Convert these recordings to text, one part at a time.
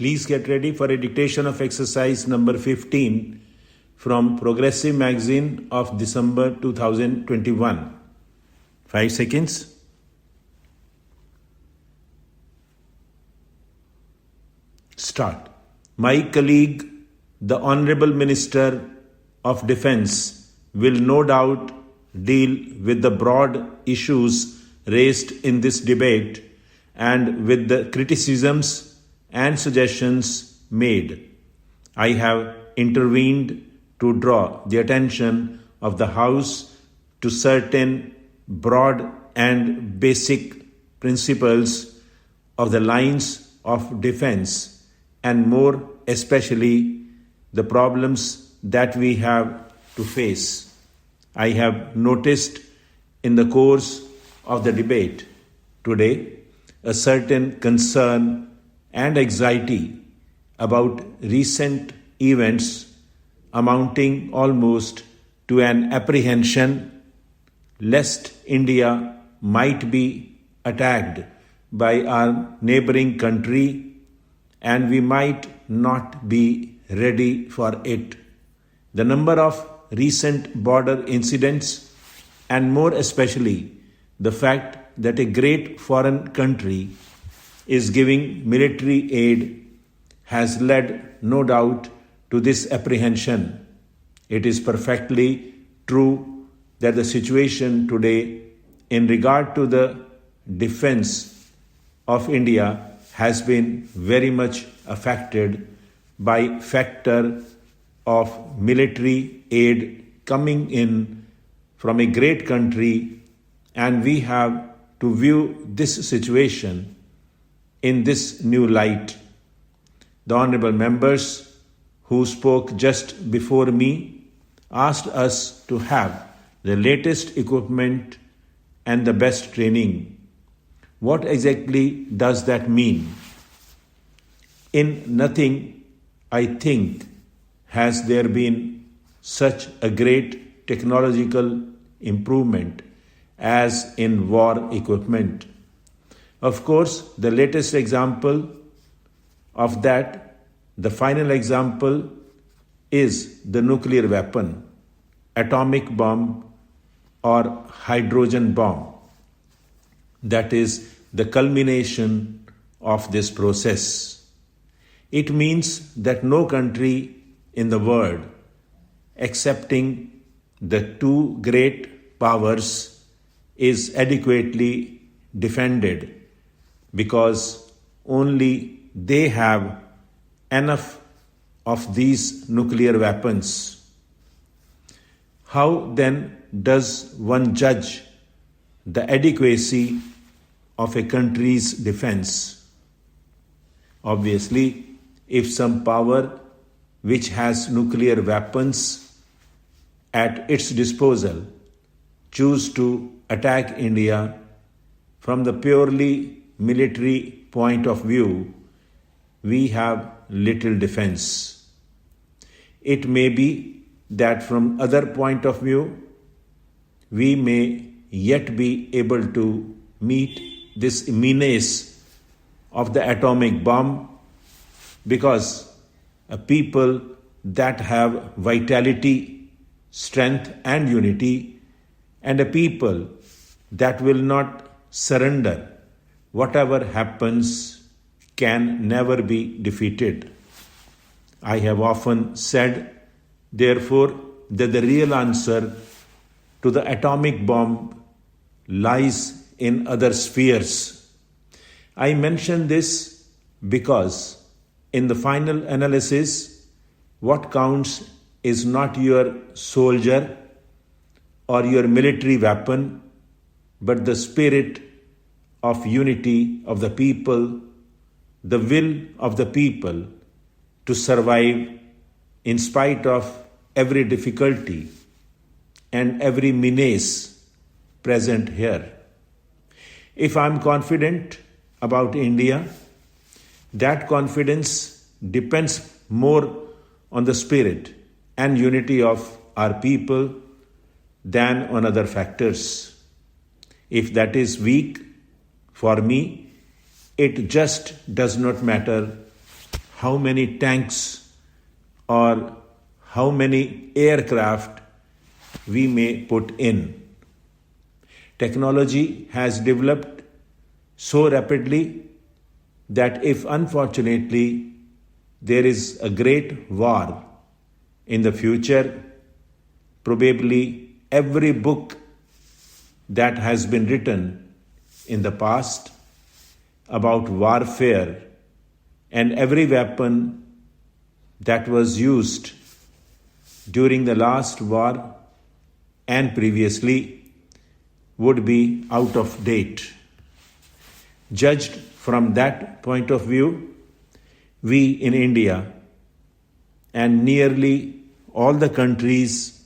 Please get ready for a dictation of exercise number 15 from Progressive Magazine of December 2021. 5 seconds. Start. My colleague, the Honorable Minister of Defence, will no doubt deal with the broad issues raised in this debate and with the criticisms and suggestions made. I have intervened to draw the attention of the House to certain broad and basic principles of the lines of defense, and more especially the problems that we have to face. I have noticed in the course of the debate today a certain concern and anxiety about recent events amounting almost to an apprehension lest India might be attacked by our neighboring country and we might not be ready for it. The number of recent border incidents, and more especially the fact that a great foreign country is giving military aid, has led, no doubt, to this apprehension. It is perfectly true that the situation today in regard to the defense of India has been very much affected by factor of military aid coming in from a great country, and we have to view this situation in this new light. The honorable members who spoke just before me asked us to have the latest equipment and the best training. What exactly does that mean? In nothing, I think, has there been such a great technological improvement as in war equipment. Of course, the latest example of that, the final example, is the nuclear weapon, atomic bomb or hydrogen bomb. That is the culmination of this process. It means that no country in the world, excepting the two great powers, is adequately defended because only they have enough of these nuclear weapons. How then does one judge the adequacy of a country's defense? Obviously, if some power which has nuclear weapons at its disposal choose to attack India from the purely military point of view, we have little defense. It may be that from other point of view, we may yet be able to meet this menace of the atomic bomb because a people that have vitality, strength and unity, and a people that will not surrender whatever happens can never be defeated. I have often said, therefore, that the real answer to the atomic bomb lies in other spheres. I mention this because in the final analysis, what counts is not your soldier or your military weapon, but the spirit of unity of the people, the will of the people to survive in spite of every difficulty and every menace present here. If I am confident about India, that confidence depends more on the spirit and unity of our people than on other factors. If that is weak, for me, it just does not matter how many tanks or how many aircraft we may put in. Technology has developed so rapidly that if unfortunately there is a great war in the future, probably every book that has been written in the past about warfare and every weapon that was used during the last war and previously would be out of date. Judged from that point of view, we in India and nearly all the countries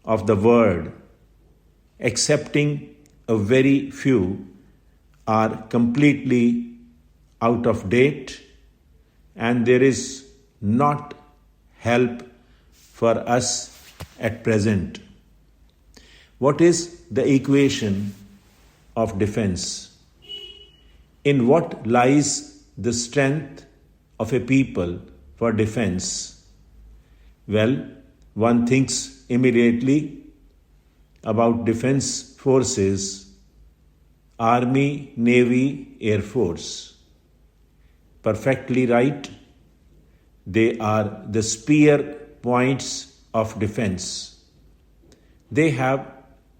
of the world, excepting a very few, are completely out of date, and there is not help for us at present. What is the equation of defense? In what lies the strength of a people for defense? Well, one thinks immediately about defense forces, Army, Navy, Air Force. Perfectly right. They are the spear points of defense. They have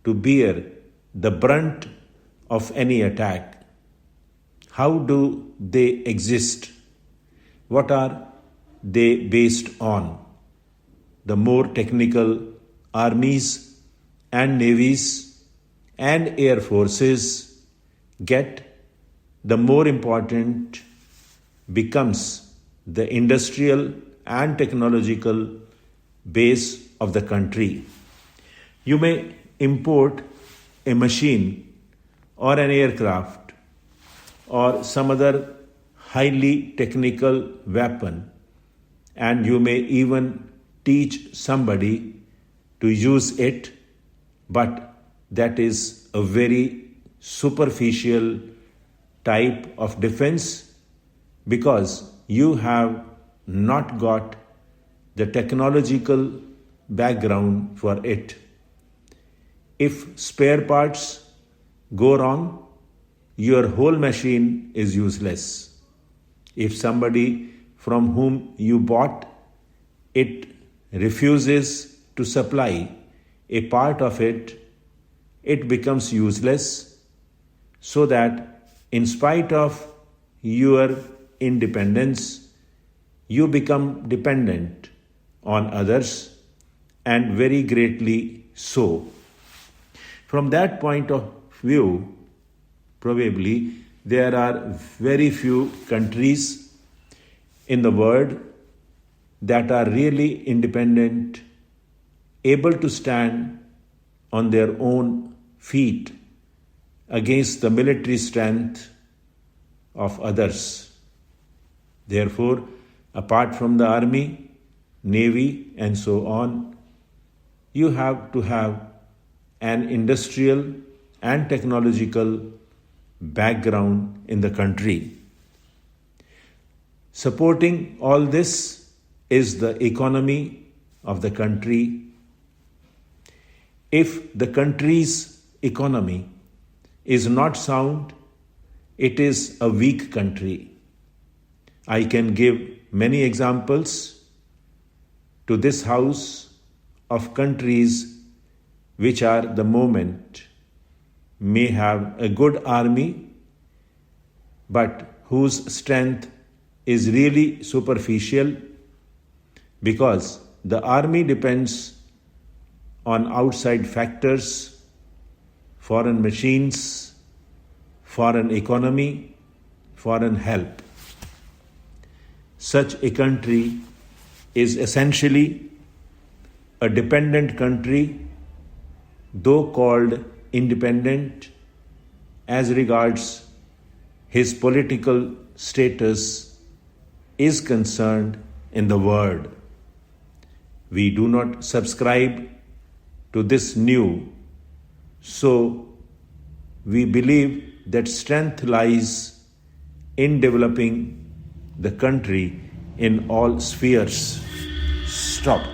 to bear the brunt of any attack. How do they exist? What are they based on? The more technical armies and navies and air forces get, the more important becomes the industrial and technological base of the country. You may import a machine or an aircraft or some other highly technical weapon, and you may even teach somebody to use it, but that is a very superficial type of defense because you have not got the technological background for it. If spare parts go wrong, your whole machine is useless. If somebody from whom you bought it refuses to supply a part of it, it becomes useless, so that in spite of your independence, you become dependent on others, and very greatly so. From that point of view, probably there are very few countries in the world that are really independent, able to stand on their own feet against the military strength of others. Therefore, apart from the army, navy, and so on, you have to have an industrial and technological background in the country. Supporting all this is the economy of the country. If the country's economy is not sound, it is a weak country. I can give many examples to this house of countries which are the moment may have a good army, but whose strength is really superficial because the army depends on outside factors, foreign machines, foreign economy, foreign help. Such a country is essentially a dependent country, though called independent as regards his political status is concerned in the world. We do not subscribe to this new, so we believe that strength lies in developing the country in all spheres. Stop.